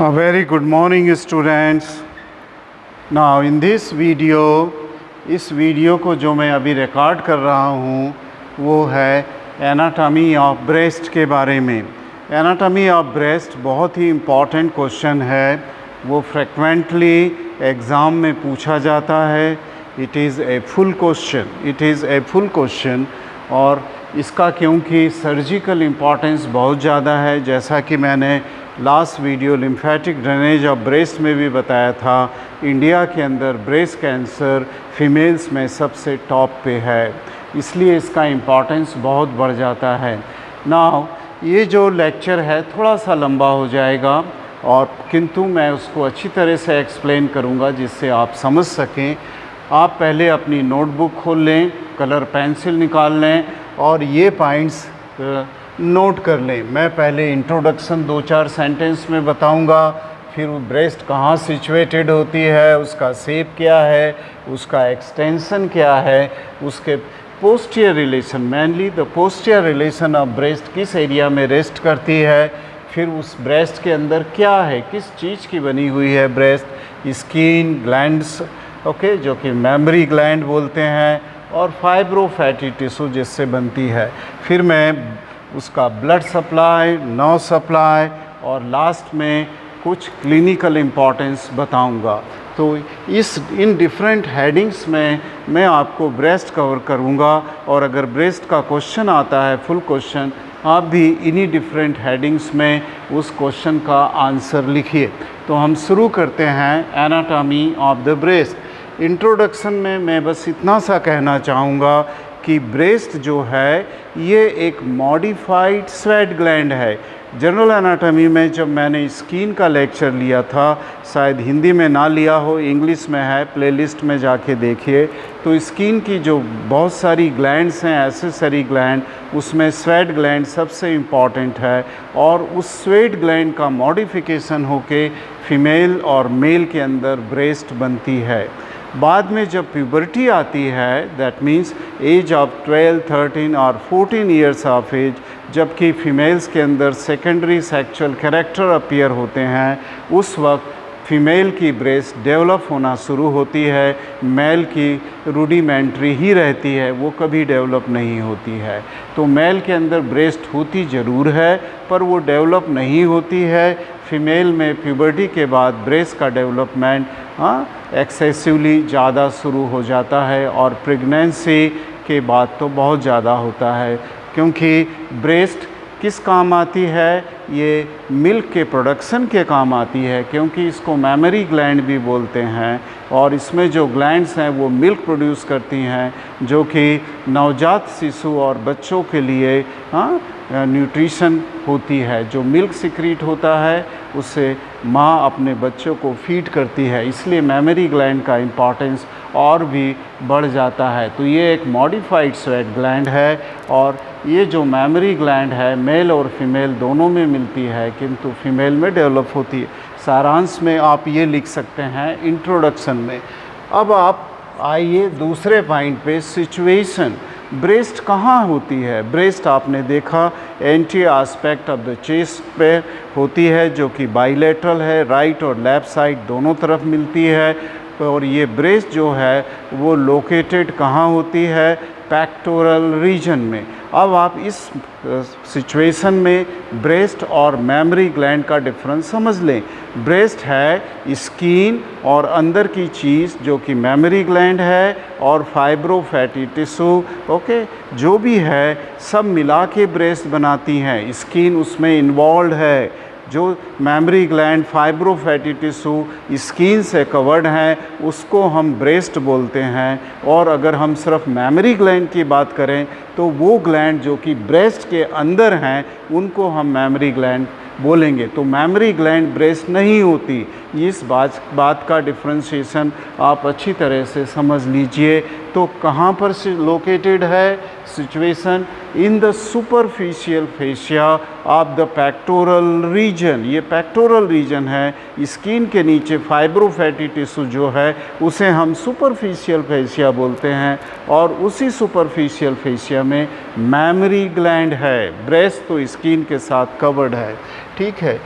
A very good morning students. Now in this video, इस video को जो मैं अभी रिकॉर्ड कर रहा हूँ वो है एनाटॉमी ऑफ ब्रेस्ट के बारे में। एनाटॉमी ऑफ ब्रेस्ट बहुत ही इम्पॉर्टेंट क्वेश्चन है, वो फ्रिक्वेंटली एग्ज़ाम में पूछा जाता है। It is a full question और इसका क्योंकि सर्जिकल इम्पॉर्टेंस बहुत ज़्यादा है, जैसा कि मैंने last video lymphatic drainage of breast में भी बताया था। इंडिया के अंदर ब्रेस्ट कैंसर फीमेल्स में सबसे टॉप पे है, इसलिए इसका इम्पॉर्टेंस बहुत बढ़ जाता है। नाउ ये जो लेक्चर है थोड़ा सा लंबा हो जाएगा और किंतु मैं उसको अच्छी तरह से एक्सप्लेन करूँगा जिससे आप समझ सकें। आप पहले अपनी नोटबुक खोल लें, कलर पेंसिल निकाल लें और ये पॉइंट्स नोट कर लें। मैं पहले इंट्रोडक्शन 2-4 सेंटेंस में बताऊंगा, फिर वो ब्रेस्ट कहाँ सिचुएटेड होती है, उसका शेप क्या है, उसका एक्सटेंशन क्या है, उसके posterior relation, mainly the posterior relation of breast किस एरिया में रेस्ट करती है, फिर उस ब्रेस्ट के अंदर क्या है, किस चीज़ की बनी हुई है ब्रेस्ट, स्किन, ग्लैंड्स, ओके, जो कि मेमरी ग्लैंड बोलते हैं, और फाइब्रोफैटी टिश्यू जिससे बनती है। फिर मैं उसका ब्लड सप्लाई, नर्व सप्लाई और लास्ट में कुछ क्लिनिकल इम्पॉर्टेंस बताऊंगा। तो इन डिफरेंट हेडिंग्स में मैं आपको ब्रेस्ट कवर करूंगा और अगर ब्रेस्ट का क्वेश्चन आता है फुल क्वेश्चन, आप भी इन्हीं डिफरेंट हेडिंग्स में उस क्वेश्चन का आंसर लिखिए। तो हम शुरू करते हैं anatomy of the breast. Introduction में मैं बस इतना सा कहना चाहूँगा कि ब्रेस्ट जो है ये एक मॉडिफाइड स्वेट ग्लैंड है। जनरल एनाटॉमी में जब मैंने स्किन का लेक्चर लिया था, शायद हिंदी में ना लिया हो, इंग्लिश में है, प्लेलिस्ट में जाके देखिए, तो स्किन की जो बहुत सारी ग्लैंड्स हैं, एक्सेसरी ग्लैंड, उसमें स्वेट ग्लैंड सबसे इम्पॉर्टेंट है और उस स्वेट ग्लैंड का मॉडिफिकेशन होके फीमेल और मेल के अंदर ब्रेस्ट बनती है। बाद में जब प्यूबर्टी आती है, दैट मीन्स एज ऑफ 12, 13 और 14 ईयर्स ऑफ एज, जबकि फीमेल्स के अंदर सेकेंडरी सेक्सुअल कैरेक्टर अपीयर होते हैं, उस वक्त फीमेल की ब्रेस्ट डेवलप होना शुरू होती है, मेल की रूडिमेंट्री ही रहती है, वो कभी डेवलप नहीं होती है। तो मेल के अंदर ब्रेस्ट होती ज़रूर है पर वो डेवलप नहीं होती है। फीमेल में प्यूबर्टी के बाद ब्रेस्ट का डेवलपमेंट एक्सेसिवली ज़्यादा शुरू हो जाता है और प्रेगनेंसी के बाद तो बहुत ज़्यादा होता है, क्योंकि ब्रेस्ट किस काम आती है, ये मिल्क के प्रोडक्शन के काम आती है, क्योंकि इसको मेमरी ग्लैंड भी बोलते हैं और इसमें जो ग्लैंड्स हैं वो मिल्क प्रोड्यूस करती हैं, जो कि नवजात शिशु और बच्चों के लिए न्यूट्रिशन होती है। जो मिल्क सिक्रीट होता है उससे माँ अपने बच्चों को फीड करती है, इसलिए मेमरी ग्लैंड का इम्पॉर्टेंस और भी बढ़ जाता है। तो ये एक मॉडिफाइड स्वेट ग्लैंड है और ये जो मेमरी ग्लैंड है मेल और फीमेल दोनों में मिलती है, किंतु फीमेल में डेवलप होती है। सारांश में आप ये लिख सकते हैं इंट्रोडक्शन में। अब आप आइए दूसरे पॉइंट पे, सिचुएशन। ब्रेस्ट कहाँ होती है? ब्रेस्ट आपने देखा anti aspect of the chest पे होती है, जो कि बाइलेटरल है, राइट और लेफ़्ट साइड दोनों तरफ मिलती है। और ये ब्रेस्ट जो है वो लोकेटेड कहाँ होती है? पेक्टोरल रीजन में। अब आप इस सिचुएशन में ब्रेस्ट और मेमरी ग्लैंड का डिफरेंस समझ लें। ब्रेस्ट है स्किन और अंदर की चीज़ जो कि मेमरी ग्लैंड है और फाइब्रोफैटी टिश्यू, ओके, जो भी है सब मिला के ब्रेस्ट बनाती हैं। स्किन उसमें इन्वॉल्व है, जो मेमरी ग्लैंड, फाइब्रोफैटी टिश्यू स्किन से कवर्ड हैं उसको हम ब्रेस्ट बोलते हैं। और अगर हम सिर्फ मेमरी ग्लैंड की बात करें तो वो ग्लैंड जो कि ब्रेस्ट के अंदर हैं उनको हम मेमरी ग्लैंड बोलेंगे। तो मेमरी ग्लैंड ब्रेस्ट नहीं होती। इस बात का डिफ्रेंशिएशन आप अच्छी तरह से समझ लीजिए। तो कहाँ पर से लोकेटेड है situation? In the superficial fascia of the pectoral region. ये पेक्टोरल रीजन है, स्किन के नीचे फाइब्रोफैटी टिश्यू जो है उसे हम सुपरफिशियल फेशिया बोलते हैं और उसी सुपरफिशियल फेशिया में मेमरी ग्लैंड है। ब्रेस्ट तो स्किन के साथ कवर्ड है, ठीक है।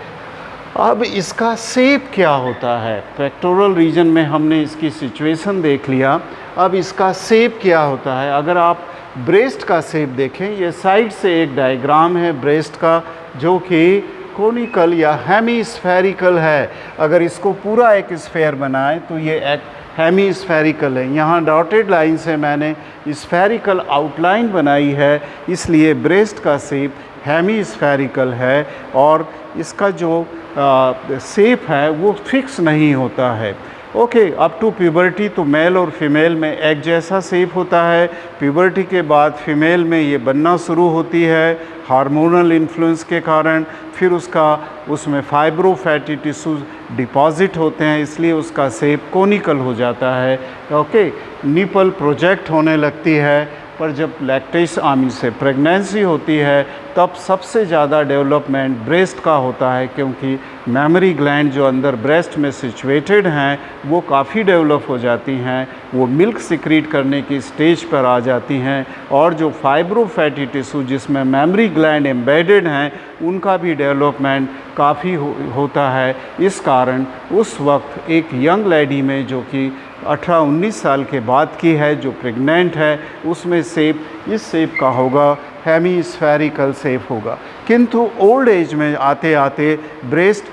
अब इसका शेप क्या होता है, पेक्टोरल रीजन में हमने इसकी सिचुएशन देख लिया, अब इसका शेप क्या होता है। अगर आप ब्रेस्ट का शेप देखें, ये साइड से एक डायग्राम है ब्रेस्ट का जो कि कोनिकल या हेमीस्फेरिकल है। अगर इसको पूरा एक स्फेयर बनाए तो ये एक हेमीस्फेरिकल है। यहाँ डॉटेड लाइन से मैंने स्फेरिकल आउटलाइन बनाई है, इसलिए ब्रेस्ट का शेप हेमीस्फेरिकल है और इसका जो शेप है वो फिक्स नहीं होता है। ओके, अप टू प्यूबर्टी तो मेल और फीमेल में एक जैसा शेप होता है। प्यूबर्टी के बाद फीमेल में ये बनना शुरू होती है हार्मोनल इन्फ्लुएंस के कारण, फिर उसमें फाइब्रो फैटी टिश्यूज डिपॉजिट होते हैं, इसलिए उसका शेप कोनिकल हो जाता है। ओके, निपल प्रोजेक्ट होने लगती है, पर जब लैक्टेशन से प्रेगनेंसी होती है तब सबसे ज़्यादा डेवलपमेंट ब्रेस्ट का होता है, क्योंकि मेमोरी ग्लैंड जो अंदर ब्रेस्ट में सिचुएटेड हैं वो काफ़ी डेवलप हो जाती हैं, वो मिल्क सिक्रीट करने की स्टेज पर आ जाती हैं, और जो फाइब्रो फैटी टिश्यू जिसमें मेमोरी ग्लैंड एम्बेडेड हैं उनका भी डेवलपमेंट काफ़ी होता है। इस कारण उस वक्त एक यंग लेडी में जो कि 18-19 साल के बाद की है, जो प्रेग्नेंट है, उसमें शेप इस शेप का होगा, हेमीस्फेरिकल शेप होगा। किंतु ओल्ड एज में आते आते ब्रेस्ट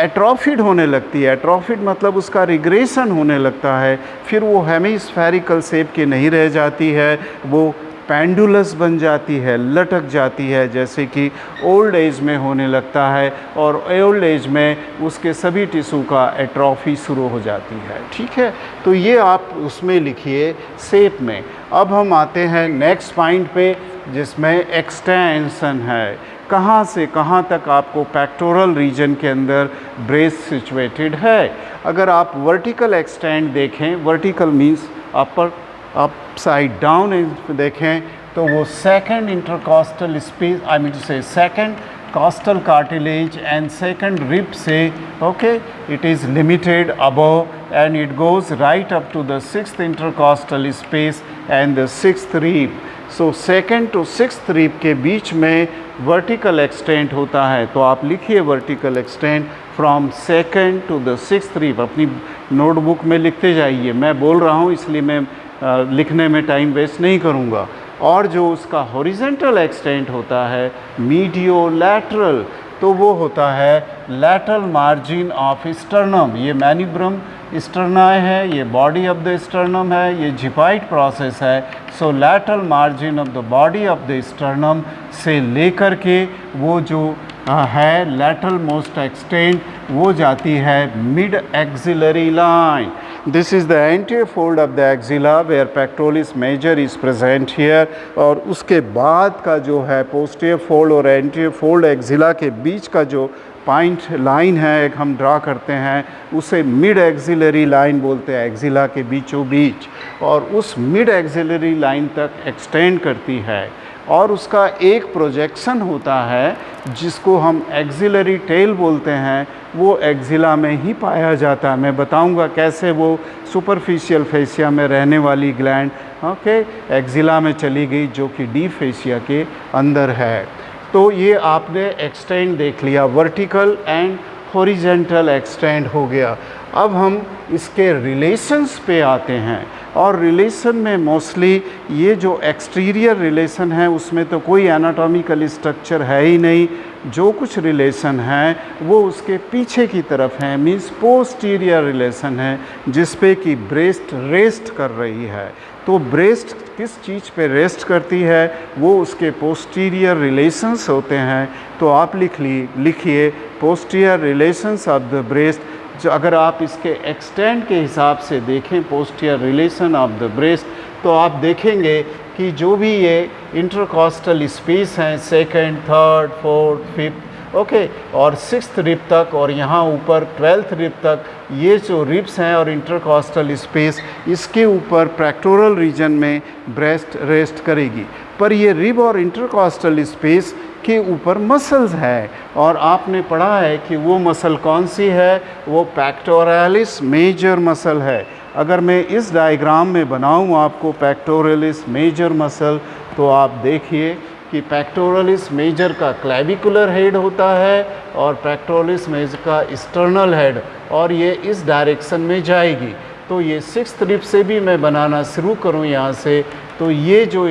एट्रोफिड होने लगती है। एट्रोफिड मतलब उसका रिग्रेशन होने लगता है, फिर वो हेमीस्फेरिकल शेप की नहीं रह जाती है, वो पेंडुलस बन जाती है, लटक जाती है, जैसे कि ओल्ड एज में होने लगता है, और ओल्ड एज में उसके सभी टिश्यू का एट्रोफी शुरू हो जाती है। ठीक है, तो ये आप उसमें लिखिए शेप में। अब हम आते हैं नेक्स्ट पॉइंट पे, जिसमें एक्सटेंशन है। कहाँ से कहाँ तक आपको पेक्टोरल रीजन के अंदर ब्रेस्ट सिचुएटेड है। अगर आप वर्टिकल एक्सटेंड देखें, vertical means upper upside down देखें, तो वो second intercostal space, I mean two से second costal cartilage and second rib से, okay, it is limited above and it goes right up to the sixth intercostal space and the sixth rib. So second to sixth rib के बीच में vertical extent होता है। तो आप लिखिए vertical extent from second to the sixth rib, अपनी notebook में लिखते जाइए। मैं बोल रहा हूँ इसलिए मैं लिखने में टाइम वेस्ट नहीं करूँगा। और जो उसका हॉरिजेंटल एक्सटेंट होता है मीडियोलैटरल, तो वो होता है लैटरल मार्जिन ऑफ स्टर्नम। ये मैन्यूब्रम स्टर्नाई है, ये बॉडी ऑफ द स्टर्नम है, ये जिपाइट प्रोसेस है। So lateral margin of the body of the sternum से लेकर के वो जो है लैटरल मोस्ट एक्सटेंट, वो जाती है mid axillary line. This is the anterior fold of the axilla where pectoralis major is present here। और उसके बाद का जो है posterior fold और anterior fold axilla के बीच का जो पॉइंट लाइन है एक हम ड्रा करते हैं, उसे मिड एक्सिलरी लाइन बोलते हैं, एक्सिला के बीचों बीच, और उस मिड एक्सिलरी लाइन तक एक्सटेंड करती है। और उसका एक प्रोजेक्शन होता है जिसको हम एक्सिलरी टेल बोलते हैं, वो एक्सिला में ही पाया जाता है। मैं बताऊंगा कैसे वो सुपरफिशियल फेसिया में रहने वाली ग्लैंड ओके एक्सिला में चली गई, जो कि डीप फेसिया के अंदर है। तो ये आपने एक्सटेंड देख लिया, वर्टिकल एंड हॉरिजेंटल एक्सटेंड हो गया। अब हम इसके रिलेशंस पे आते हैं, और रिलेशन में मोस्टली ये जो एक्सटीरियर रिलेशन है उसमें तो कोई एनाटॉमिकल स्ट्रक्चर है ही नहीं। जो कुछ रिलेशन है वो उसके पीछे की तरफ है, मीन्स पोस्टीरियर रिलेशन है, जिस पे कि ब्रेस्ट रेस्ट कर रही है। तो ब्रेस्ट किस चीज़ पे रेस्ट करती है, वो उसके पोस्टीरियर रिलेशंस होते हैं। तो आप लिखिए posterior relations of the breast. जो अगर आप इसके एक्सटेंड के हिसाब से देखें posterior relation of the breast, तो आप देखेंगे कि जो भी ये इंटरकॉस्टल स्पेस हैं second, third, fourth, fifth okay और सिक्स्थ रिब तक, और यहाँ ऊपर 12th रिब तक, ये जो रिब्स हैं और इंटरकॉस्टल स्पेस, इसके ऊपर पेक्टोरल रीजन में ब्रेस्ट रेस्ट करेगी। पर ये रिब और इंटरकॉस्टल स्पेस के ऊपर मसल्स है, और आपने पढ़ा है कि वो मसल कौन सी है, वो पेक्टोरालिस मेजर मसल है। अगर मैं इस डायग्राम में बनाऊं आपको पेक्टोरालिस मेजर मसल, तो आप देखिए कि पेक्टोरलिस मेजर का क्लेविकुलर हेड होता है और पेक्टोरलिस मेजर का एक्सटर्नल हेड, और ये इस डायरेक्शन में जाएगी। तो ये 6th रिब से भी मैं बनाना शुरू करूँ यहाँ से, तो ये जो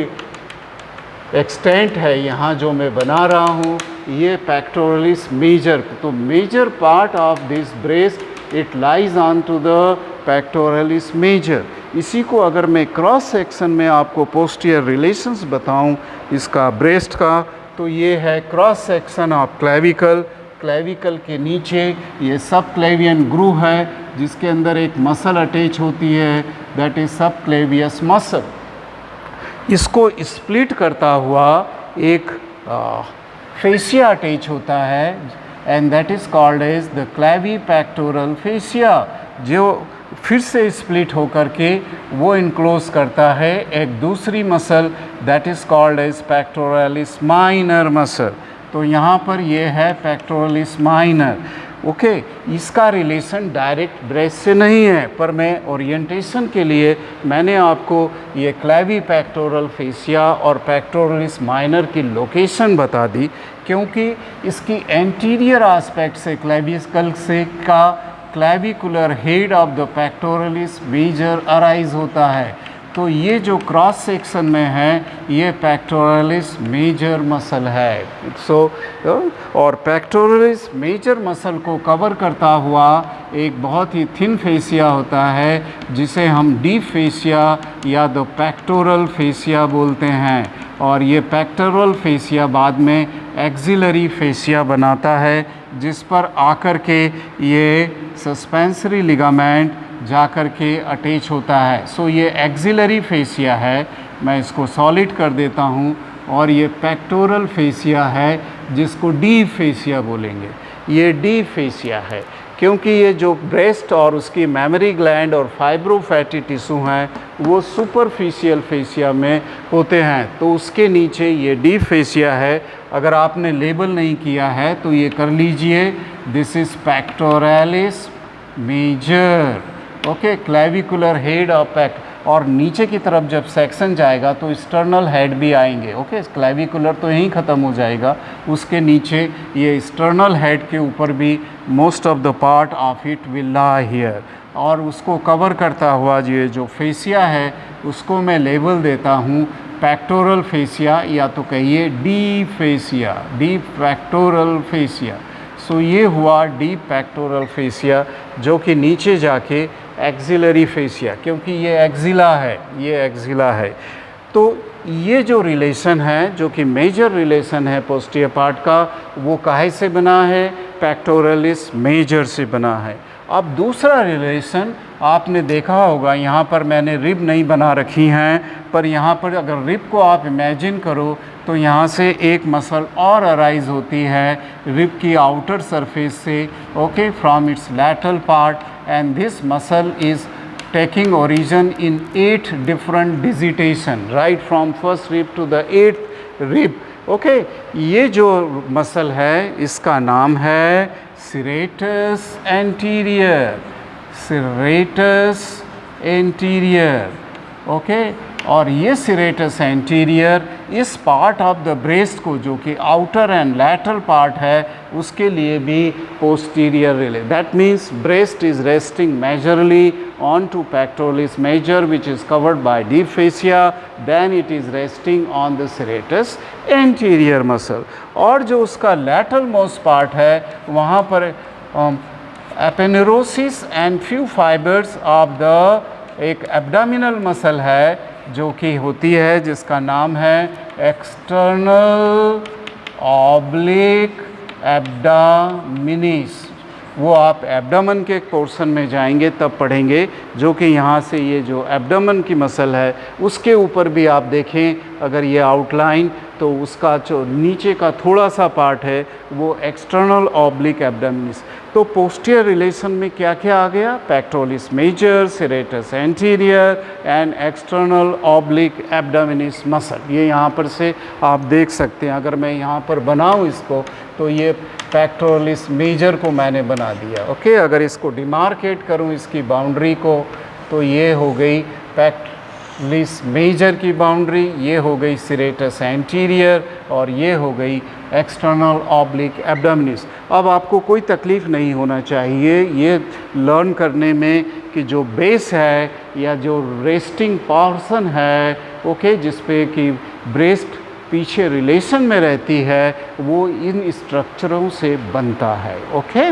एक्सटेंट है यहाँ जो मैं बना रहा हूँ ये पेक्टोरलिस मेजर, तो major part of this breast it lies on to the pectoralis major. इसी को अगर मैं क्रॉस सेक्शन में आपको पोस्टीरियर रिलेशंस बताऊं इसका ब्रेस्ट का, तो ये है cross section of clavicle. Clavicle के नीचे ये सब क्लेवियन ग्रूव है जिसके अंदर एक मसल अटैच होती है, that is subclavius muscle. इसको स्प्लिट करता हुआ एक फेसिया अटैच होता है and that is called as the clavipectoral fascia, जो फिर से स्प्लिट होकर के वो इनक्लोज करता है एक दूसरी muscle that is called as pectoralis minor muscle. तो यहाँ पर ये है पेक्टोरलिस माइनर। ओके, इसका रिलेशन डायरेक्ट ब्रेस्ट से नहीं है, पर मैं ओरिएंटेशन के लिए मैंने आपको ये क्लेविपेक्टोरल फेसिया और पेक्टोरलिस माइनर की लोकेशन बता दी, क्योंकि इसकी एंटीरियर एस्पेक्ट से क्लेविकल से का clavicular head of the pectoralis major arise होता है। तो ये जो क्रॉस सेक्शन में है ये पेक्टोरलिस मेजर मसल है। और पेक्टोरलिस मेजर मसल को कवर करता हुआ एक बहुत ही थिन फेसिया होता है जिसे हम डीप फेसिया या द पेक्टोरल फेसिया बोलते हैं, और ये पेक्टोरल फेसिया बाद में एक्सिलरी फेसिया बनाता है जिस पर आकर के ये सस्पेंसरी लिगामेंट जाकर के अटैच होता है। सो ये एक्सिलरी फेसिया है, मैं इसको सॉलिड कर देता हूँ, और ये पेक्टोरल फेसिया है जिसको डीप फेसिया बोलेंगे। ये डीप फेसिया है क्योंकि ये जो ब्रेस्ट और उसकी मेमोरी ग्लैंड और फाइब्रोफैटी टिश्यू हैं वो सुपरफिशियल फेसिया में होते हैं, तो उसके नीचे ये डीप फेसिया है। अगर आपने लेबल नहीं किया है तो ये कर लीजिए, this is pectoralis major. Okay, clavicular head of pect, और नीचे की तरफ जब सेक्शन जाएगा तो एक्सटर्नल हेड भी आएंगे। ओके, क्लेविकुलर तो यहीं ख़त्म हो जाएगा, उसके नीचे ये एक्सटर्नल हेड के ऊपर भी most of the part of it will lie here, और उसको कवर करता हुआ ये जो फेसिया है उसको मैं लेबल देता हूँ पेक्टोरल फेसिया, या तो कहिए deep fascia, deep pectoral fascia. So ये हुआ डीप पेक्टोरल फेसिया जो कि नीचे जाके एक्सिलरी फेसिया, क्योंकि ये एक्सिला है, ये एक्सिला है। तो ये जो रिलेशन है जो कि मेजर रिलेशन है पोस्टीरियर पार्ट का, वो काहे से बना है? पेक्टोरलिस मेजर से बना है। अब दूसरा रिलेशन आपने देखा होगा, यहाँ पर मैंने रिब नहीं बना रखी हैं, पर यहाँ पर अगर रिब को आप इमेजिन करो तो यहाँ से एक मसल और अराइज होती है रिब की आउटर सरफेस से, okay, from its lateral part, and this muscle is taking origin in 8 different digitation, right from first rib to the 8th rib. Okay, ये जो मसल है इसका नाम है serratus anterior, serratus anterior. Okay, और ये serratus anterior इस part of the breast को जो कि आउटर एंड लैटरल पार्ट है उसके लिए भी posterior relay, that means breast is resting majorly on to pectoralis major which is covered by deep fascia, then it is resting on the serratus anterior muscle. और जो उसका lateral most part है वहाँ पर aponeurosis and few fibers of the एक abdominal muscle है जो कि होती है जिसका नाम है external oblique abdominis। वो आप एब्डोमेन के पोर्शन में जाएंगे तब पढ़ेंगे, जो कि यहाँ से ये जो एब्डोमेन की मसल है उसके ऊपर भी आप देखें अगर ये आउटलाइन तो उसका जो नीचे का थोड़ा सा पार्ट है वो एक्सटर्नल ऑब्लिक एब्डोमिनिस। तो पोस्टीरियर रिलेशन में क्या क्या आ गया? Pectoralis major, serratus anterior and external oblique abdominis muscle. ये यहाँ पर से आप देख सकते हैं। अगर मैं यहाँ पर बनाऊँ इसको तो ये पेक्टोरलिस मेजर को मैंने बना दिया। ओके, अगर इसको डिमार्केट करूँ इसकी बाउंड्री को तो ये हो गई लिस मेजर की बाउंड्री, ये हो गई सिरेटस एंटीरियर और ये हो गई एक्सटर्नल ऑब्लिक एब्डोमिनिस। अब आपको कोई तकलीफ़ नहीं होना चाहिए ये लर्न करने में कि जो बेस है या जो रेस्टिंग पोर्शन है, ओके, जिस पे कि ब्रेस्ट पीछे रिलेशन में रहती है, वो इन स्ट्रक्चरों से बनता है, ओके।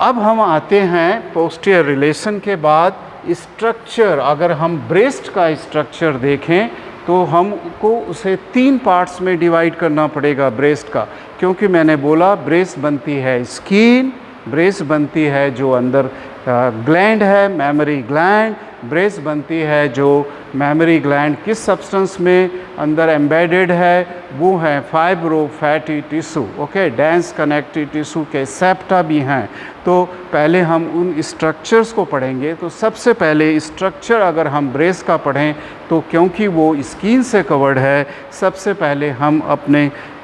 अब हम आते हैं पोस्टीरियर रिलेशन के बाद स्ट्रक्चर। अगर हम ब्रेस्ट का स्ट्रक्चर देखें तो हमको उसे 3 पार्ट्स में डिवाइड करना पड़ेगा ब्रेस्ट का, क्योंकि मैंने बोला ब्रेस्ट बनती है स्किन, ब्रेस्ट बनती है जो अंदर ग्लैंड है, मेमरी ग्लैंड, ब्रेस्ट बनती है जो मेमरी ग्लैंड किस सब्सटेंस में अंदर एम्बेडेड है, वो है fibro fatty tissue, okay, dense connective tissue के सेप्टा भी हैं। तो पहले हम उन स्ट्रक्चर्स को पढ़ेंगे। तो सबसे पहले स्ट्रक्चर अगर हम ब्रेस्ट का पढ़ें तो क्योंकि वो स्किन से कवर्ड है, सबसे पहले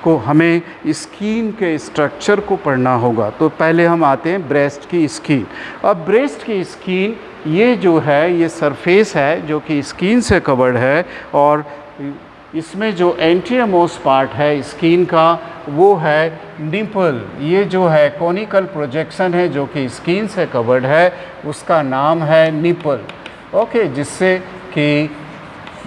हमें स्किन के स्ट्रक्चर को पढ़ना होगा। तो पहले हम आते हैं ब्रेस्ट की स्किन। अब ब्रेस्ट की स्किन ये जो है, ये सरफेस है जो कि स्किन से कवर्ड है, और इसमें जो एंटीरियर मोस्ट पार्ट है स्किन का वो है निपल। ये जो है कोनिकल प्रोजेक्शन है जो कि स्किन से कवर्ड है, उसका नाम है निपल, ओके, जिससे कि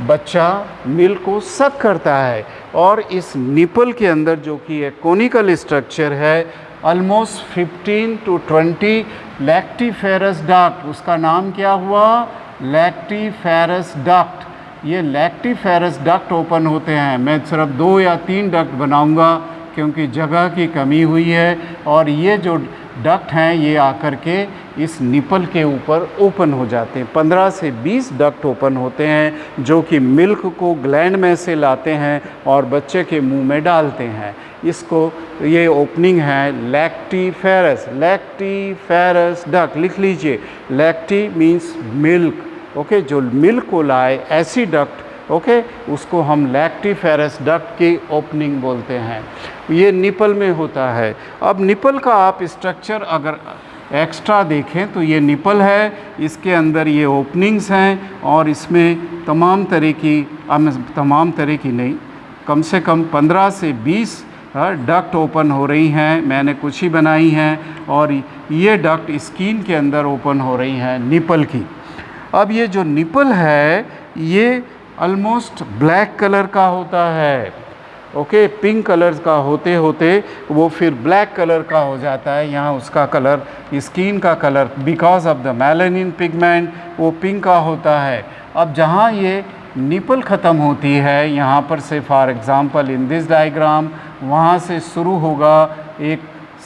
बच्चा मिल्क को सक करता है। और इस निपल के अंदर जो कि एक कोनिकल स्ट्रक्चर है, ऑलमोस्ट 15 to 20 लैक्टीफेरस डक्ट, उसका नाम क्या हुआ, लैक्टीफेरस डक्ट। ये लैक्टीफेरस डक्ट ओपन होते हैं। मैं सिर्फ 2 या 3 डक्ट बनाऊंगा क्योंकि जगह की कमी हुई है, और ये जो डक्ट हैं ये आकर के इस निपल के ऊपर ओपन हो जाते हैं। 15 से 20 डक्ट ओपन होते हैं जो कि मिल्क को ग्लैंड में से लाते हैं और बच्चे के मुंह में डालते हैं। इसको ये ओपनिंग है लैक्टीफेरस, लैक्टीफेरस डक्ट, लिख लीजिए। लैक्टी मीन्स मिल्क, ओके, जो मिल्क को लाए, ऐसी डक्ट, ओके, उसको हम लैक्टीफेरस डक्ट की ओपनिंग बोलते हैं। ये निपल में होता है। अब निपल का आप स्ट्रक्चर अगर एक्स्ट्रा देखें तो ये निपल है, इसके अंदर ये ओपनिंग्स हैं और इसमें तमाम तरह की नहीं, कम से कम 15 से 20 डक्ट ओपन हो रही हैं। मैंने कुछ ही बनाई हैं, और ये डक्ट स्किन के अंदर ओपन हो रही हैं निपल की। अब ये जो निपल है ये ऑलमोस्ट ब्लैक कलर का होता है, ओके, पिंक कलर का होते होते वो फिर ब्लैक कलर का हो जाता है। यहाँ उसका कलर, स्किन का colour, because of the melanin pigment, वो पिंक का होता है। अब जहाँ ये निपल ख़त्म होती है, यहाँ पर से for example in this diagram, वहाँ से शुरू होगा एक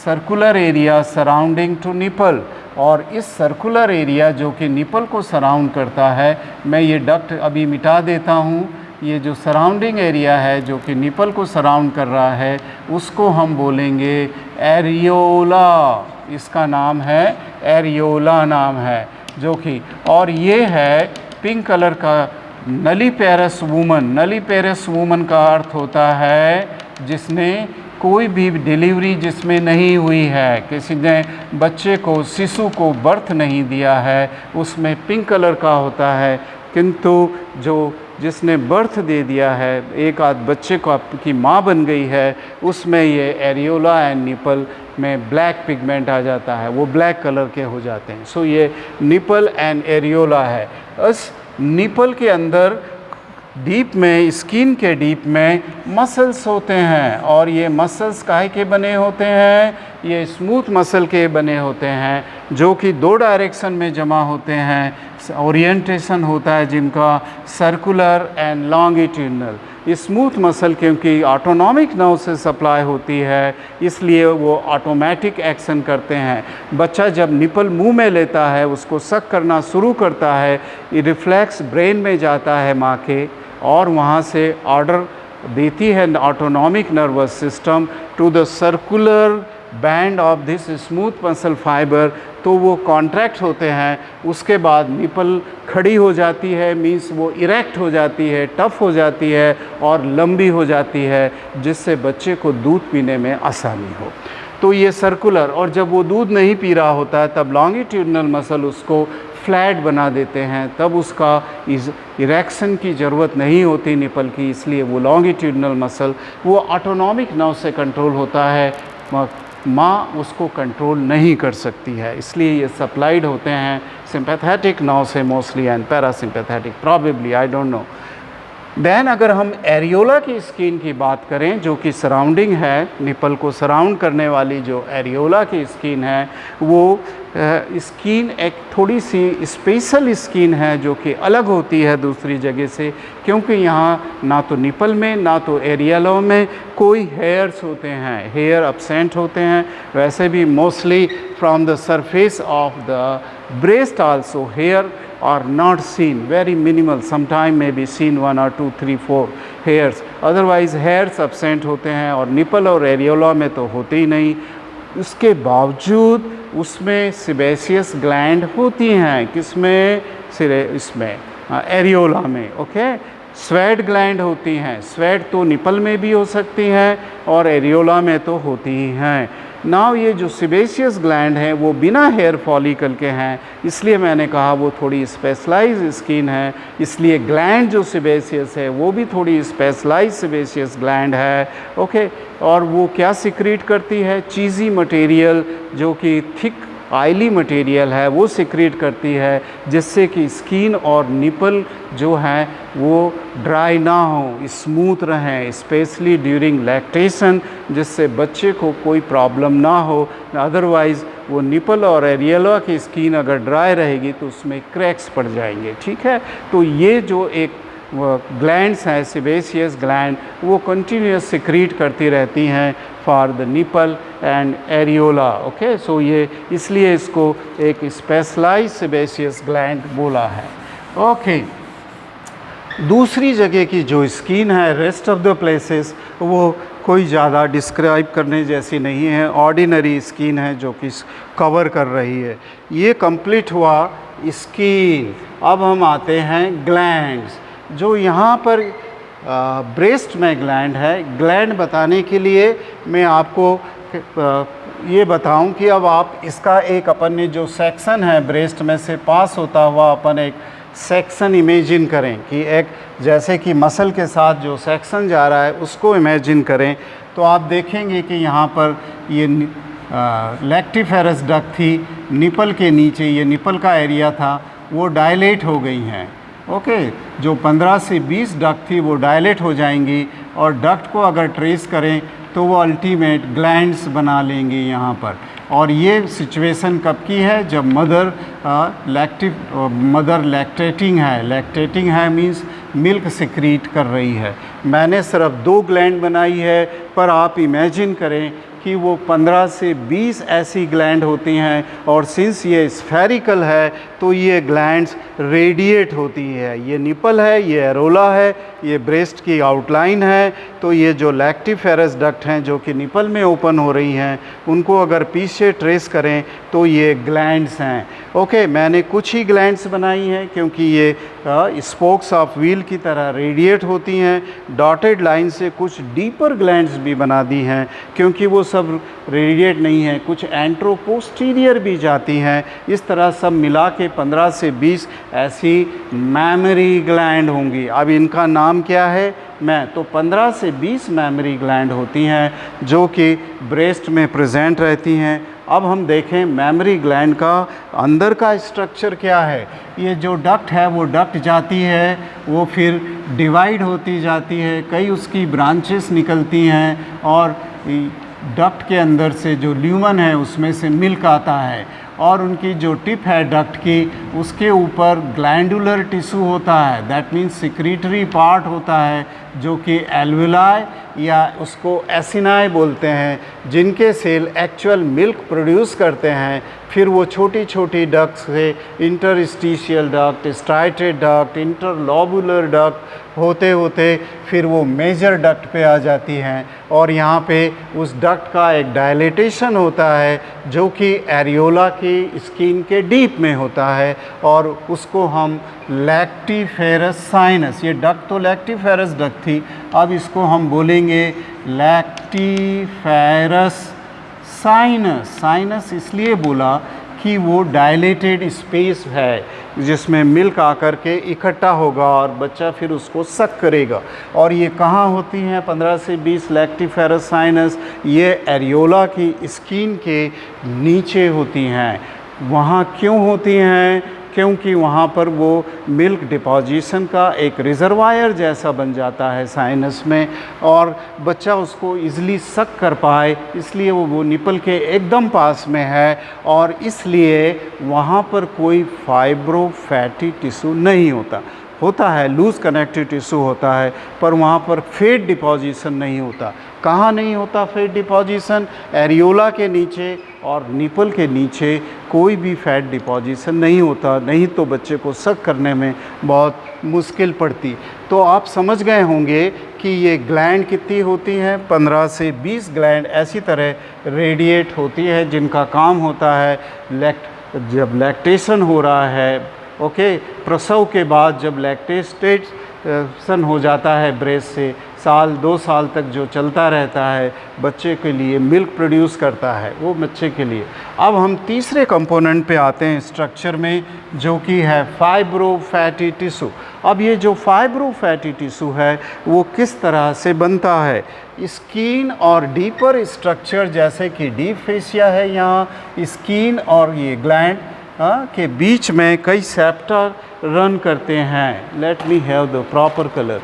circular area surrounding to nipple, और इस सर्कुलर एरिया जो कि निपल को सराउंड करता है, मैं ये डक्ट अभी मिटा देता हूँ। ये जो सराउंडिंग एरिया है जो कि निपल को सराउंड कर रहा है, उसको हम बोलेंगे एरियोला। इसका नाम है एरियोला, नाम है जो कि, और ये है पिंक कलर का नलीपेरस वूमन। नलीपेरस वूमन का अर्थ होता है जिसने कोई भी डिलीवरी जिसमें नहीं हुई है, किसी ने बच्चे को, शिशु को बर्थ नहीं दिया है, उसमें पिंक कलर का होता है। किंतु जिसने बर्थ दे दिया है, एक आध बच्चे को आपकी माँ बन गई है, उसमें ये एरियोला एंड निपल में ब्लैक पिगमेंट आ जाता है, वो ब्लैक कलर के हो जाते हैं। सो ये निपल एंड एरियोला है। उस निपल के अंदर डीप में, स्किन के डीप में मसल्स होते हैं, और ये मसल्स काहे के बने होते हैं, ये स्मूथ मसल के बने होते हैं जो कि 2 डायरेक्शन में जमा होते हैं। ओरिएंटेशन होता है जिनका circular and longitudinal. Smooth muscle क्योंकि ऑटोनॉमिक नर्व से सप्लाई होती है, इसलिए वो ऑटोमेटिक एक्शन करते हैं। बच्चा जब निपल मुंह में लेता है, उसको सक करना शुरू करता है, ये रिफ्लेक्स ब्रेन में जाता है माँ के, और वहाँ से ऑर्डर देती है autonomic nervous system to the circular band of this smooth muscle fibre, तो वो कॉन्ट्रैक्ट होते हैं। उसके बाद निपल खड़ी हो जाती है, मीन्स वो इरेक्ट हो जाती है, टफ हो जाती है और लंबी हो जाती है, जिससे बच्चे को दूध पीने में आसानी हो। तो ये सर्कुलर, और जब वो दूध नहीं पी रहा होता है तब लॉन्गिट्यूडनल मसल उसको फ्लैट बना देते हैं, तब उसका इरेक्शन की ज़रूरत नहीं होती निपल की, इसलिए वो लॉन्गिट्यूडनल मसल वो ऑटोनॉमिक नर्व से कंट्रोल होता है, माँ उसको कंट्रोल नहीं कर सकती है, इसलिए ये सप्लाइड होते हैं सिंपैथेटिक नर्व से mostly and parasympathetic probably, I don't know. Then अगर हम एरियोला की स्किन की बात करें जो कि सराउंडिंग है, निपल को सराउंड करने वाली जो एरियोला की स्किन है, वो स्किन एक थोड़ी सी स्पेशल स्किन है जो कि अलग होती है दूसरी जगह से, क्योंकि यहाँ ना तो निपल में ना तो एरियोला में कोई हेयर्स होते हैं, हेयर absent होते हैं। वैसे भी mostly from the surface of the breast also hair are not seen, very minimal, sometime may be seen 1 or 2 3 4 hairs, otherwise hairs absent होते हैं और निपल और एरियोला में तो होते ही नहीं। उसके बावजूद उसमें सिबेशियस ग्लैंड होती हैं, किसमें, इसमें एरियोला में, ओके। स्वेट ग्लैंड होती हैं, स्वेट तो निपल में भी हो सकती हैं और एरियोला में तो होती ही हैं। नाउ ये जो सिबेशियस ग्लैंड हैं वो बिना हेयर फॉलिकल के हैं, इसलिए मैंने कहा वो थोड़ी स्पेशलाइज स्किन है, इसलिए ग्लैंड जो सिबेशियस है वो भी थोड़ी स्पेशलाइज सिबेशियस ग्लैंड है, ओके। और वो क्या सिक्रीट करती है, चीज़ी मटेरियल जो कि थिक ऑयली मटेरियल है वो सिक्रीट करती है, जिससे कि स्किन और निपल जो हैं वो ड्राई ना हो, स्मूथ रहें, स्पेशली ड्यूरिंग लैक्टेशन, जिससे बच्चे को कोई प्रॉब्लम ना हो। अदरवाइज़ वो निपल और एरियोला की स्किन अगर ड्राई रहेगी तो उसमें क्रैक्स पड़ जाएंगे, ठीक है। तो ये जो एक ग्लैंड्स हैं, सिबेशियस ग्लैंड, वो कंटिन्यूस सिक्रीट करती रहती हैं for the nipple and areola, okay. So ये इसलिए इसको एक स्पेशलाइज सिबेशियस ग्लैंड बोला है, ओके। दूसरी जगह की जो स्किन है, रेस्ट ऑफ द प्लेसेस, वो कोई ज़्यादा डिस्क्राइब करने जैसी नहीं है, ऑर्डिनरी स्किन है जो कि कवर कर रही है। ये कंप्लीट हुआ स्किन। अब हम आते हैं ग्लैंड्स। जो यहाँ पर ब्रेस्ट में ग्लैंड है, ग्लैंड बताने के लिए मैं आपको ये बताऊं कि अब आप इसका एक अपन ने जो सेक्शन है ब्रेस्ट में से पास होता हुआ अपन एक सेक्शन इमेजिन करें कि एक जैसे कि मसल के साथ जो सेक्शन जा रहा है उसको इमेजिन करें, तो आप देखेंगे कि यहाँ पर ये लैक्टिफेरस डक्ट थी, निपल के नीचे ये निपल का एरिया था, वो डायलेट हो गई हैं, ओके। जो 15 से 20 डक्ट थी वो डायलेट हो जाएंगी और डक्ट को अगर ट्रेस करें तो वो अल्टीमेट ग्लैंड्स बना लेंगे यहाँ पर। और ये सिचुएशन कब की है, जब मदर लैक्टेटिंग है मींस मिल्क सिक्रीट कर रही है। मैंने सिर्फ 2 ग्लैंड बनाई है, पर आप इमेजिन करें कि वो 15 से 20 ऐसी ग्लैंड होती हैं, और सिंस ये स्फेरिकल है तो ये ग्लैंड्स रेडिएट होती है। ये निपल है, ये एरोला है, ये ब्रेस्ट की आउटलाइन है, तो ये जो लैक्टिफेरस डक्ट हैं जो कि निपल में ओपन हो रही हैं, उनको अगर पीछे ट्रेस करें तो ये ग्लैंड्स हैं, ओके। मैंने कुछ ही ग्लैंड्स बनाई हैं क्योंकि ये स्पोक्स ऑफ व्हील की तरह रेडिएट होती हैं। डॉटेड लाइन से कुछ डीपर ग्लैंड्स भी बना दी हैं क्योंकि वो सब रेडिएट नहीं है, कुछ एंट्रोपोस्टीरियर भी जाती हैं। इस तरह सब मिला के 15 से 20 ऐसी मैमरी ग्लैंड होंगी। अब इनका नाम क्या है, तो 15 से 20 मैमरी ग्लैंड होती हैं जो कि ब्रेस्ट में प्रेजेंट रहती हैं। अब हम देखें मैमरी ग्लैंड का अंदर का स्ट्रक्चर क्या है। ये जो डक्ट है वो डक्ट जाती है, वो फिर डिवाइड होती जाती है, कई उसकी ब्रांचेस निकलती हैं, और डक्ट के अंदर से जो ल्यूमन है उसमें से मिल्क आता है, और उनकी जो टिप है डक्ट की, उसके ऊपर ग्लैंडुलर टिश्यू होता है, दैट मीन्स सिक्रीटरी पार्ट होता है जो कि एल्वुलाई या उसको एसिनाई बोलते हैं, जिनके सेल एक्चुअल मिल्क प्रोड्यूस करते हैं। फिर वो छोटी छोटी डक्ट से interstitial duct, striated duct, interlobular duct होते होते फिर वो मेजर डक्ट पे आ जाती हैं, और यहाँ पे उस डक्ट का एक डायलेटेशन होता है जो कि एरियोला की स्किन के डीप में होता है, और उसको हम लैक्टिफेरस साइनस, ये डक्ट तो लैक्टिफेरस डक्ट थी, अब इसको हम बोलेंगे लैक्टिफेरस साइनस। साइनस इसलिए बोला कि वो डायलेटेड स्पेस है जिसमें मिल्क आकर के इकट्ठा होगा और बच्चा फिर उसको सक करेगा। और ये कहाँ होती हैं 15 से 20 लैक्टिफेरस साइनस, ये एरियोला की स्किन के नीचे होती हैं। वहाँ क्यों होती हैं? क्योंकि वहाँ पर वो मिल्क डिपॉजिशन का एक रिजर्वायर जैसा बन जाता है साइनस में, और बच्चा उसको इजीली सक कर पाए, इसलिए वो निपल के एकदम पास में है, और इसलिए वहाँ पर कोई फाइब्रो फैटी टिश्यू नहीं होता है लूज़ कनेक्टिव टिश्यू होता है, पर वहाँ पर फेट डिपॉजिशन नहीं होता। कहाँ नहीं होता फेट डिपॉजिशन? एरियोला के नीचे और निपल के नीचे कोई भी फैट डिपॉजिशन नहीं होता, नहीं तो बच्चे को सक करने में बहुत मुश्किल पड़ती। तो आप समझ गए होंगे कि ये ग्लैंड कितनी होती हैं, 15 से 20 ग्लैंड ऐसी तरह रेडिएट होती है जिनका काम होता है जब लैक्टेशन हो रहा है, ओके, प्रसव के बाद जब लैक्टेशन हो जाता है ब्रेस्ट से, साल 2 साल तक जो चलता रहता है, बच्चे के लिए मिल्क प्रोड्यूस करता है वो बच्चे के लिए। अब हम तीसरे कंपोनेंट पे आते हैं स्ट्रक्चर में, जो कि है फाइब्रो फैटी टिश्यू। अब ये जो फाइब्रो फैटी टिश्यू है वो किस तरह से बनता है? स्किन और डीपर स्ट्रक्चर, जैसे कि डीप फेसिया है, यहाँ स्किन और ये ग्लैंड के बीच में कई सेप्टा रन करते हैं। Let me have the proper colour.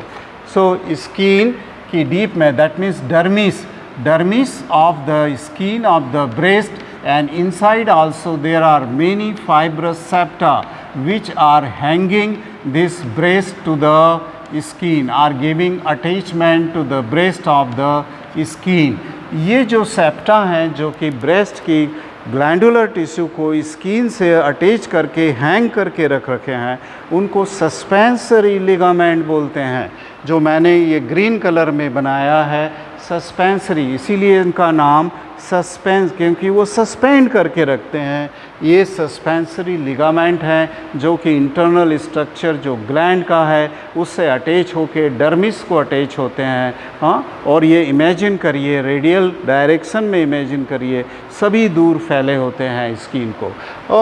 So skin की डीप में, that means dermis of the skin of the breast, and inside also there are many fibrous septa which are hanging this breast to the skin, are giving attachment to the breast of the skin। ये जो septa हैं जो कि breast की glandular tissue को skin से attach करके hang करके रखे हैं, उनको सस्पेंसरी लिगामेंट बोलते हैं। जो मैंने ये ग्रीन कलर में बनाया है सस्पेंसरी, इसीलिए इनका नाम सस्पेंस, क्योंकि वो सस्पेंड करके रखते हैं। ये सस्पेंसरी लिगामेंट हैं जो कि इंटरनल स्ट्रक्चर जो ग्लैंड का है उससे अटैच होके डर्मिस को अटैच होते हैं। हाँ, और ये इमेजिन करिए, रेडियल डायरेक्शन में इमेजिन करिए, सभी दूर फैले होते हैं स्किन को।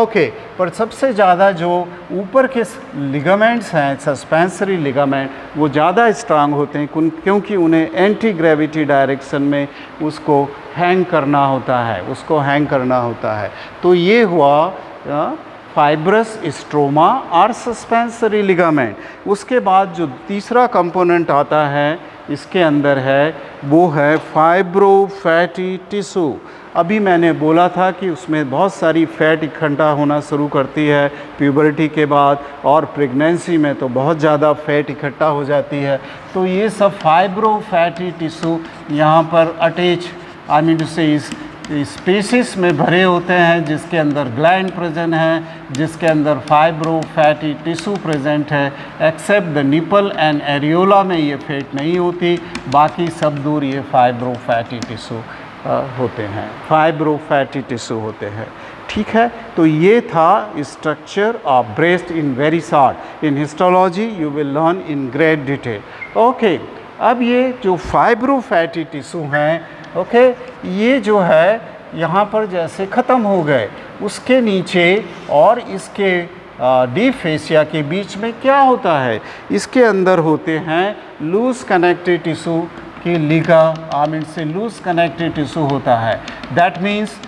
ओके, पर सबसे ज़्यादा जो ऊपर के लिगामेंट्स हैं सस्पेंसरी लिगामेंट, वो ज़्यादा स्ट्रांग होते हैं क्योंकि उन्हें एंटी ग्रेविटी डायरेक्शन में उसको हैंग करना होता है। तो ये हुआ फाइब्रस स्ट्रोमा और सस्पेंसरी लिगामेंट। उसके बाद जो तीसरा कंपोनेंट आता है इसके अंदर है वो है फाइब्रो फैटी टिश्यू। अभी मैंने बोला था कि उसमें बहुत सारी फैट इकट्ठा होना शुरू करती है प्यूबर्टी के बाद, और प्रेगनेंसी में तो बहुत ज़्यादा फैट इकट्ठा हो जाती है। तो ये सब फाइब्रो फैटी टिश्यू यहाँ पर अटैच, आई मीन टू से इस स्पेसिस में भरे होते हैं, जिसके अंदर ग्लैंड प्रेजेंट है, जिसके अंदर फाइब्रो फैटी टिश्यू प्रेजेंट है। Except the nipple and areola में ये फैट नहीं होती, बाकी सब दूर ये फाइब्रो फैटी टिश्यू होते हैं, फाइब्रो फैटी टिश्यू होते हैं। ठीक है, तो ये था structure of breast in very short. In histology you will learn in great detail. Okay, अब ये जो फाइब्रो फैटी टिश्यू हैं, ओके, ये जो है यहाँ पर जैसे ख़त्म हो गए, उसके नीचे और इसके डीप फेसिया के बीच में क्या होता है? इसके अंदर होते हैं लूज कनेक्टिव टिश्यू की लिगामेंट से लूज कनेक्टिव टिश्यू होता है। दैट मीन्स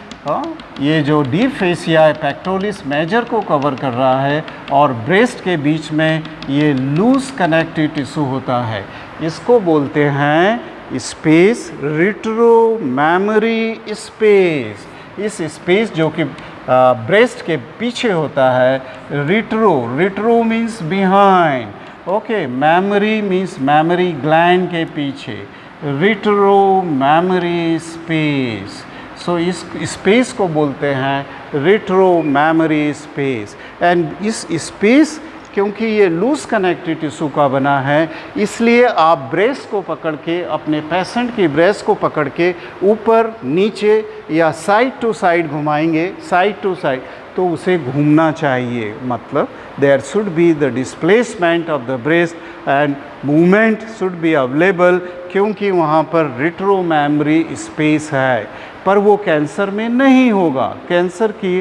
ये जो डीप फेसिया पेक्टोरिस मेजर को कवर कर रहा है और ब्रेस्ट के बीच में ये लूज कनेक्टिव टिश्यू होता है। इसको बोलते हैं स्पेस, रिट्रो मेमोरी स्पेस। इस स्पेस जो कि ब्रेस्ट के पीछे होता है, retro means behind, okay, memory means memory gland के पीछे, रिट्रो मेमोरी स्पेस। सो इस स्पेस को बोलते हैं रिट्रो मेमोरी स्पेस। एंड इस स्पेस क्योंकि ये लूज कनेक्टिव टिश्यू का बना है, इसलिए आप ब्रेस्ट को पकड़ के, अपने पेशेंट की ब्रेस्ट को पकड़ के ऊपर नीचे या साइड टू साइड घुमाएंगे, साइड टू साइड, तो उसे घूमना चाहिए। मतलब there should be the displacement of the breast and movement should be available, क्योंकि वहाँ पर रिट्रो मेमोरी स्पेस है। पर वो कैंसर में नहीं होगा। कैंसर की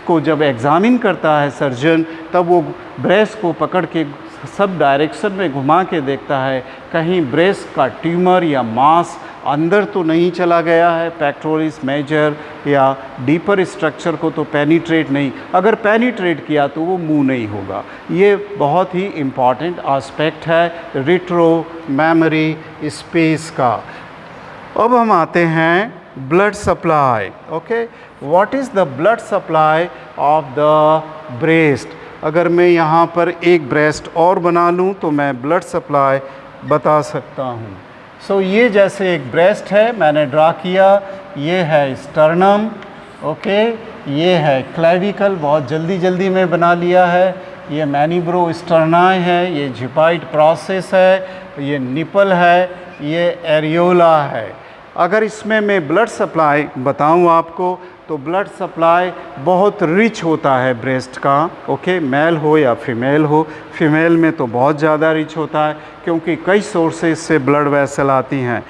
को जब एग्ज़ामिन करता है सर्जन, तब वो ब्रेस्ट को पकड़ के सब डायरेक्शन में घुमा के देखता है कहीं ब्रेस्ट का ट्यूमर या मास अंदर तो नहीं चला गया है, पेक्टोरिस मेजर या डीपर स्ट्रक्चर को तो पेनिट्रेट नहीं, अगर पेनिट्रेट किया तो वो मूव नहीं होगा। ये बहुत ही इम्पॉर्टेंट एस्पेक्ट है रिट्रो मेमोरी स्पेस का। अब हम आते हैं blood supply. Okay, what is the blood supply of the breast. अगर मैं यहाँ पर एक ब्रेस्ट और बना लूँ तो मैं ब्लड सप्लाई बता सकता हूँ। सो ये जैसे एक ब्रेस्ट है, मैंने ड्रा किया, ये है स्टर्नम, ओके, ये है क्लेविकल, बहुत जल्दी जल्दी में बना लिया है, ये मैनिब्रो स्टर्नाई है, ये जिपाइट प्रोसेस है, ये निपल है, ये एरियोला है। अगर इसमें मैं ब्लड सप्लाई बताऊं आपको तो ब्लड सप्लाई बहुत रिच होता है ब्रेस्ट का। ओके, मेल हो या फीमेल हो, फीमेल में तो बहुत ज़्यादा रिच होता है क्योंकि कई सोर्सेज से ब्लड वेसल आती हैं।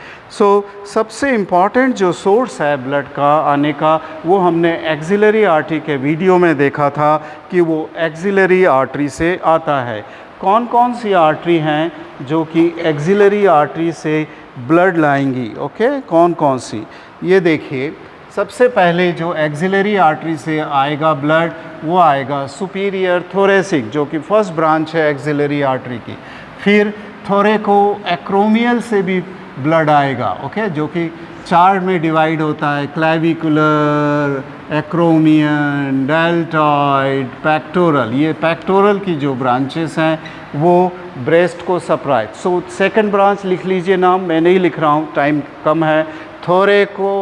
सबसे इम्पॉर्टेंट जो सोर्स है ब्लड का आने का वो हमने एक्सिलरी आर्टरी के वीडियो में देखा था कि वो एक्सिलरी आर्टरी से आता है। कौन कौन सी आर्टरी हैं जो कि एक्सिलरी आर्टरी से ब्लड लाएंगी? ओके, कौन कौन सी, ये देखिए। सबसे पहले जो एक्सिलरी आर्टरी से आएगा ब्लड वो आएगा सुपीरियर थोरेसिक, जो कि फर्स्ट ब्रांच है एक्सिलरी आर्टरी की। फिर थोरेको एक्रोमियल से भी ब्लड आएगा, ओके, जो कि 4 में डिवाइड होता है, क्लेविकुलर, एक्रोमियन, डेल्टॉइड, पेक्टोरल। ये पेक्टोरल की जो ब्रांचेस हैं वो ब्रेस्ट को सप्लाई। सेकंड ब्रांच लिख लीजिए, नाम मैं नहीं लिख रहा हूँ, टाइम कम है। थोरेको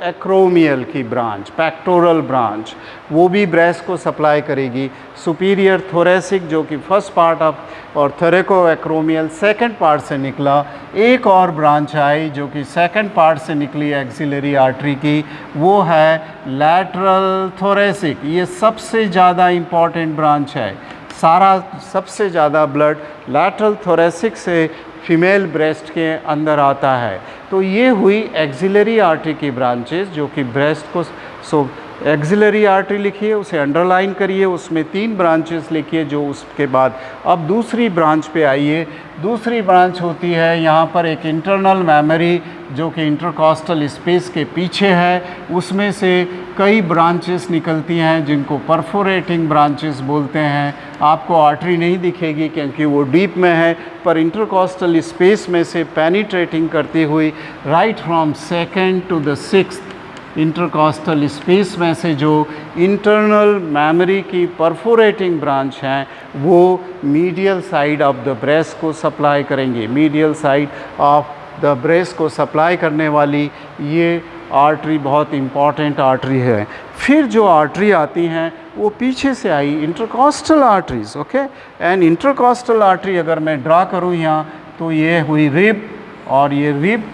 एक्रोमियल की ब्रांच, पेक्टोरल ब्रांच, वो भी ब्रेस्ट को सप्लाई करेगी। सुपीरियर थोरेसिक जो कि फर्स्ट पार्ट ऑफ और थोरेको एक्रोमियल सेकंड पार्ट से निकला। एक और ब्रांच आई जो कि सेकंड पार्ट से निकली एक्सिलरी आर्टरी की, वो है लैटरल थोरेसिक। ये सबसे ज़्यादा इम्पॉर्टेंट ब्रांच है। सारा सबसे ज़्यादा ब्लड लैटरल थोरेसिक से फीमेल ब्रेस्ट के अंदर आता है। तो ये हुई एक्सिलरी आर्टरी की ब्रांचेस जो कि ब्रेस्ट को एक्सिलरी आर्टरी लिखिए, उसे अंडरलाइन करिए, उसमें 3 ब्रांचेस लिखिए। जो उसके बाद अब दूसरी ब्रांच पे आइए। दूसरी ब्रांच होती है यहाँ पर एक इंटरनल मेमोरी जो कि इंटरकॉस्टल स्पेस के पीछे है। उसमें से कई ब्रांचेस निकलती हैं जिनको परफोरेटिंग ब्रांचेस बोलते हैं। आपको आर्टरी नहीं दिखेगी क्योंकि वो डीप में है, पर इंटरकॉस्टल स्पेस में से पेनिट्रेटिंग करती हुई right from second to the 6th intercostal space में से जो इंटरनल मेमोरी की परफोरेटिंग ब्रांच हैं वो medial side of the breast को सप्लाई करेंगे। Medial side of the breast को सप्लाई करने वाली ये आर्टरी बहुत इम्पॉर्टेंट आर्टरी है। फिर जो आर्टरी आती हैं वो पीछे से आई intercostal arteries, okay. And intercostal artery अगर मैं ड्रा करूँ यहाँ तो ये हुई रिब, और ये रिब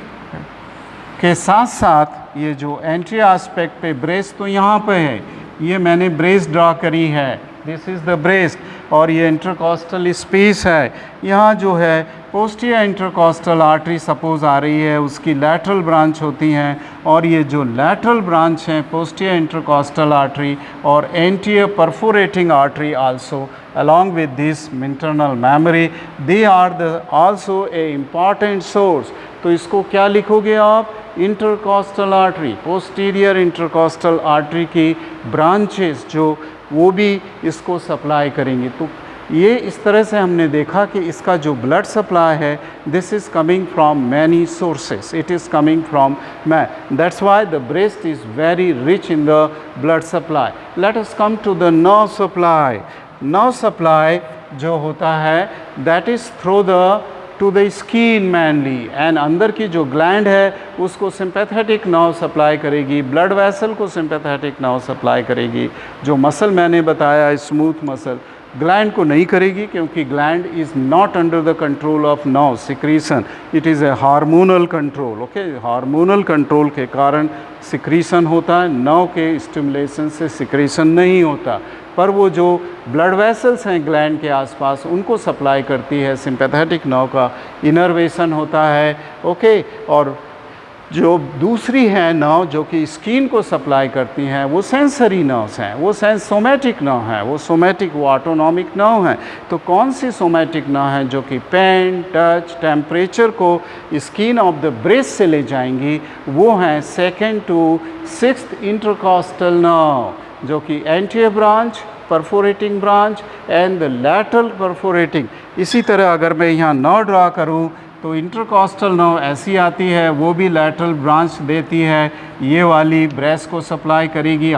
के साथ साथ ये जो एंट्री एस्पेक्ट पे ब्रेस्ट तो यहाँ पे है, ये मैंने ब्रेस्ट ड्रा करी है, दिस इज़ द ब्रेस्ट, और ये इंटरकॉस्टल स्पेस है। यहाँ जो है पोस्टीरियर इंटरकॉस्टल आर्टरी सपोज आ रही है, उसकी लैटरल ब्रांच होती हैं, और ये जो लैटरल ब्रांच हैं पोस्टीरियर इंटरकॉस्टल आर्टरी और anterior perforating artery also along with this internal memory, they are the also a important source। तो इसको क्या लिखोगे आप? Intercostal artery, posterior intercostal artery की ब्रांचेस जो वो भी इसको सप्लाई करेंगी। तो ये इस तरह से हमने देखा कि इसका जो ब्लड सप्लाई है this is coming from many sources, it is coming from that's why the breast is very rich in the blood supply. Let us come to the nerve supply. Nerve supply जो होता है that is through the to the skin mainly, and अंदर की जो gland है उसको sympathetic nerve supply करेगी, blood vessel को सिंपैथेटिक नर्व सप्लाई करेगी। जो मसल मैंने बताया स्मूथ मसल, ग्लैंड को नहीं करेगी क्योंकि gland is not under the control of nerve secretion, it is a hormonal control, okay. Hormonal control के कारण सिक्रीशन होता है, नर्व के स्टिमुलेशन से सिक्रीशन नहीं होता। पर वो जो ब्लड वेसल्स हैं ग्लैंड के आसपास उनको सप्लाई करती है, सिंपैथेटिक नर्व का इनर्वेशन होता है, ओके। और जो दूसरी है नर्व जो कि स्किन को सप्लाई करती हैं वो सेंसरी नर्व्स हैं, वो सोमैटिक नर्व है, वो सोमैटिक, वो ऑटोनॉमिक नर्व है। तो कौन सी सोमैटिक नर्व है जो कि पेन, टच, टेम्परेचर को स्किन ऑफ द ब्रेस्ट से ले जाएंगी? वो हैं 2nd to 6th intercostal nerve, जो कि anterior branch, perforating branch and the lateral perforating. इसी तरह अगर मैं यहाँ नर्व ड्रा करूँ तो इंटरकॉस्टल नर्व ऐसी आती है, वो भी लैटरल ब्रांच देती है, ये वाली ब्रेस्ट को सप्लाई करेगी,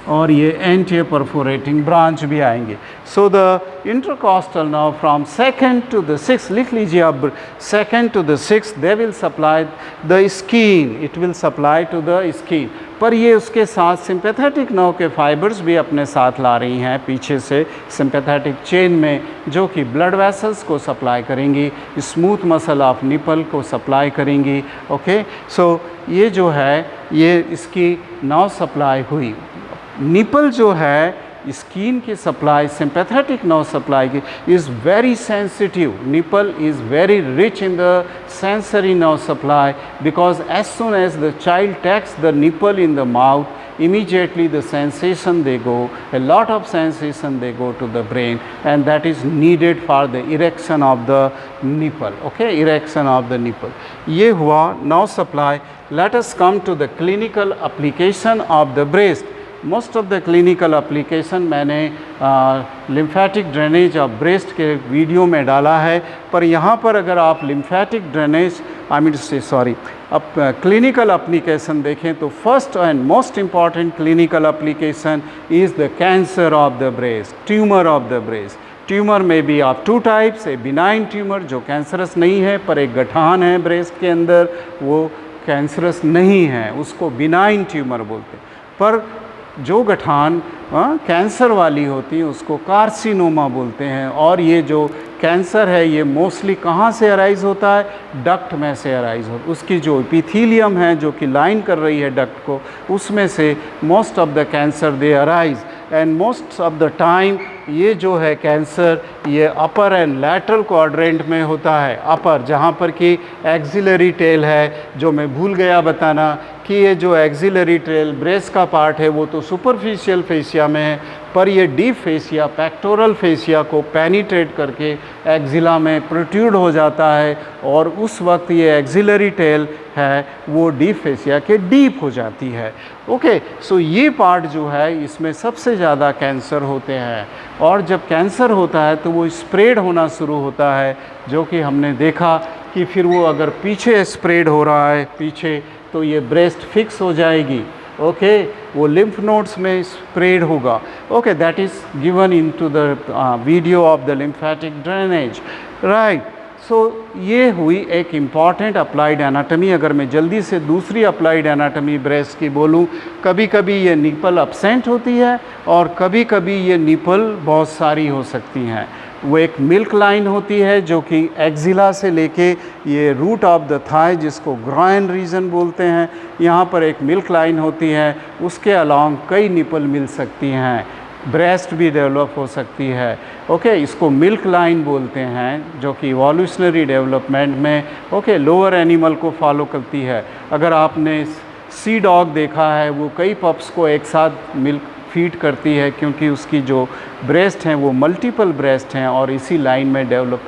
और ये एंटीरियर परफोरेटिंग ब्रांच भी आएंगे। So the intercostal nerve from 2nd to the 6th, लिख लीजिए अब, 2nd to the 6th they will supply the skin, it will supply to the skin. पर ये उसके साथ सिंपैथेटिक नर्व के फाइबर्स भी अपने साथ ला रही हैं पीछे से सिंपैथेटिक चेन में, जो कि ब्लड वेसल्स को सप्लाई करेंगी, स्मूथ मसल ऑफ निपल को सप्लाई करेंगी। ओके, सो ये जो है ये इसकी नर्व सप्लाई हुई। निपल जो है स्किन की सप्लाई, सिंपैथेटिक नर्व सप्लाई की, is very sensitive. Nipple is very rich in the sensory nerve supply, because as soon as the child takes the nipple in the mouth, immediately the sensation they go, a lot of sensation they go to the brain, and that is needed for the erection of the nipple. Okay, erection of the nipple. ये हुआ nerve supply. Let us come to the clinical application of the breast. Most of the clinical application मैंने lymphatic drainage of breast के video में डाला है, पर यहाँ पर अगर आप लिम्फेटिक ड्रेनेज अब क्लिनिकल एप्लीकेशन देखें तो first and most important clinical application is the cancer of the breast, tumour of the breast. Tumour में भी of 2 types, A benign tumour जो कैंसरस नहीं है, पर एक गठान है ब्रेस्ट के अंदर वो कैंसरस नहीं है, उसको बिनाइन ट्यूमर बोलते हैं। पर जो गठान कैंसर वाली होती है उसको कार्सिनोमा बोलते हैं। और ये जो कैंसर है ये मोस्टली कहाँ से अराइज होता है? डक्ट में से अराइज होता है। उसकी जो एपिथेलियम है जो कि लाइन कर रही है डक्ट को, उसमें से most of the cancer they arise, and most of the time ये जो है कैंसर ये अपर एंड लैटरल क्वाड्रेंट में होता है। अपर जहाँ पर कि एक्सिलरी टेल है, जो मैं भूल गया बताना कि ये जो एक्सिलरी टेल ब्रेस्ट का पार्ट है वो तो सुपरफिशियल फेसिया में है, पर ये डीप फेसिया, पेक्टोरल फेसिया को पेनिट्रेट करके एक्सिला में प्रोट्रूड हो जाता है, और उस वक्त ये एक्सिलरी टेल है वो डीप फेसिया के डीप हो जाती है। ओके, सो ये पार्ट जो है इसमें सबसे ज़्यादा कैंसर होते हैं, और जब कैंसर होता है तो वो स्प्रेड होना शुरू होता है, जो कि हमने देखा कि फिर वो अगर पीछे स्प्रेड हो रहा है पीछे, तो ये ब्रेस्ट फिक्स हो जाएगी। ओके, वो लिम्फ नोड्स में स्प्रेड होगा। Okay, that is given into the video of the lymphatic drainage, right. So ये हुई एक इम्पॉर्टेंट अप्लाइड एनाटमी। अगर मैं जल्दी से दूसरी अप्लाइड एनाटमी ब्रेस्ट की बोलूँ, कभी कभी ये निपल अब्सेंट होती है और कभी कभी ये निपल बहुत सारी हो सकती हैं। वो एक मिल्क लाइन होती है जो कि एक्जिला से लेके ये रूट ऑफ द थाई जिसको ग्रॉइन रीजन बोलते हैं, यहाँ पर एक मिल्क लाइन होती है, उसके अलॉन्ग कई निपल मिल सकती हैं, ब्रेस्ट भी डेवलप हो सकती है। ओके, इसको मिल्क लाइन बोलते हैं, जो कि इवोल्यूशनरी डेवलपमेंट में लोअर एनिमल को फॉलो करती है। अगर आपने सी डॉग देखा है, वो कई पप्स को एक साथ मिल्क फीड करती है, क्योंकि उसकी जो ब्रेस्ट हैं वो मल्टीपल ब्रेस्ट हैं और इसी लाइन में डेवलप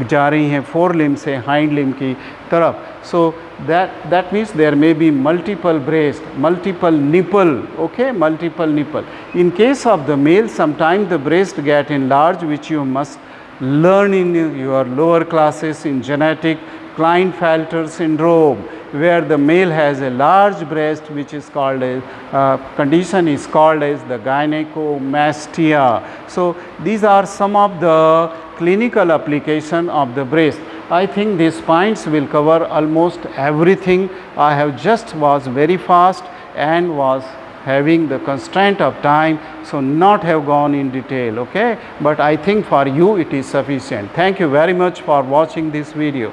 जा रही हैं फोर लिम्ब से हाइंड लिम्ब की तरफ। सो that means there may be multiple breast, multiple nipple, okay, multiple nipple. In case of the male, sometimes the breast get enlarged, which you must learn in your lower classes in genetic Klinefelter syndrome, where the male has a large breast, which is called a condition is called as the gynecomastia. So these are some of the clinical application of the breast. I think these points will cover almost everything. I have just was very fast and was having the constraint of time, so not have gone in detail, okay, but I think for you it is sufficient. Thank you very much for watching this video.